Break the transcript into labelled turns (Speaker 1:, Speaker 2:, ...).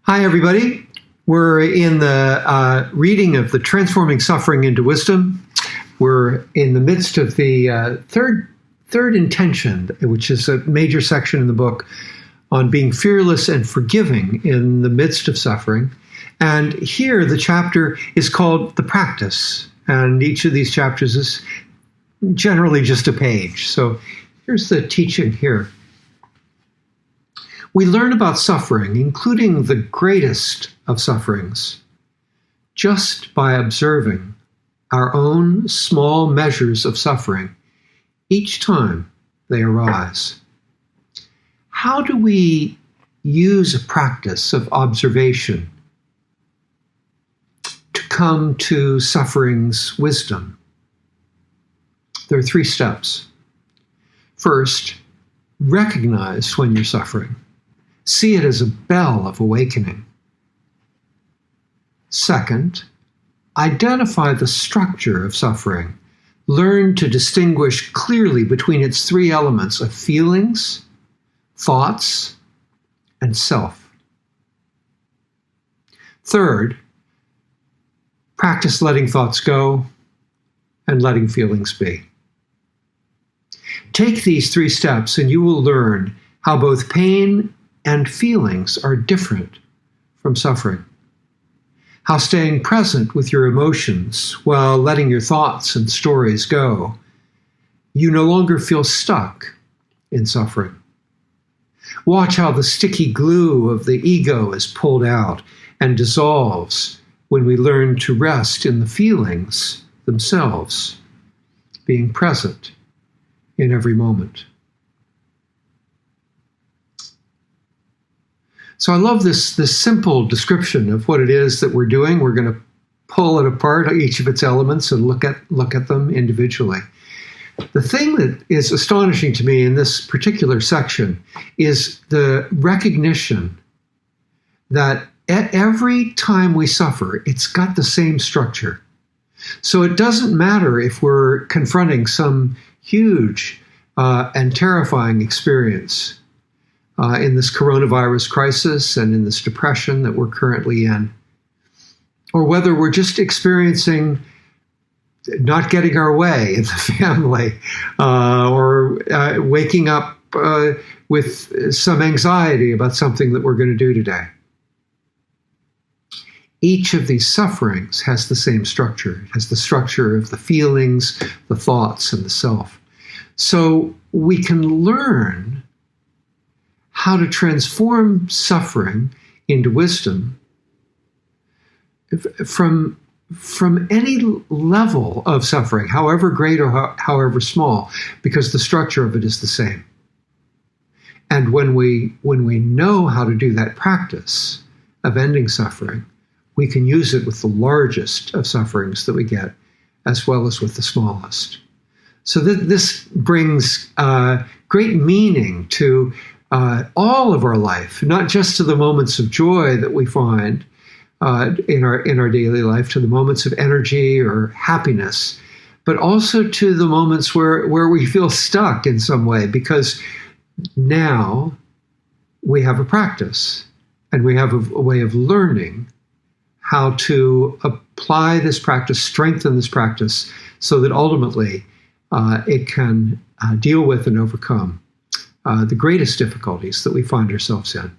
Speaker 1: Hi, everybody. We're in the reading of the Transforming Suffering into Wisdom. We're in the midst of the third intention, which is a major section in the book on being fearless and forgiving in the midst of suffering. And here the chapter is called The Practice. And each of these chapters is generally just a page. So here's the teaching here. We learn about suffering, including the greatest of sufferings, just by observing our own small measures of suffering each time they arise. How do we use a practice of observation to come to suffering's wisdom? There are 3 steps. First, recognize when you're suffering. See it as a bell of awakening. Second, identify the structure of suffering. Learn to distinguish clearly between its 3 elements of feelings, thoughts, and self. Third, practice letting thoughts go and letting feelings be. Take these 3 steps and you will learn how both pain and feelings are different from suffering. How staying present with your emotions while letting your thoughts and stories go, you no longer feel stuck in suffering. Watch how the sticky glue of the ego is pulled out and dissolves when we learn to rest in the feelings themselves, being present in every moment. So I love this simple description of what it is that we're doing. We're going to pull it apart, each of its elements, and look at them individually. The thing that is astonishing to me in this particular section is the recognition that at every time we suffer, it's got the same structure. So it doesn't matter if we're confronting some huge and terrifying experience in this coronavirus crisis and in this depression that we're currently in, or whether we're just experiencing not getting our way in the family, or waking up with some anxiety about something that we're going to do today. Each of these sufferings has the same structure. It has the structure of the feelings, the thoughts, and the self. So we can learn how to transform suffering into wisdom from any level of suffering, however great or however small, because the structure of it is the same. And when we know how to do that practice of ending suffering, we can use it with the largest of sufferings that we get, as well as with the smallest. So this brings great meaning to all of our life, not just to the moments of joy that we find in our daily life, to the moments of energy or happiness, but also to the moments where we feel stuck in some way, because now we have a practice and we have a way of learning how to apply this practice, strengthen this practice, so that ultimately it can deal with and overcome the greatest difficulties that we find ourselves in.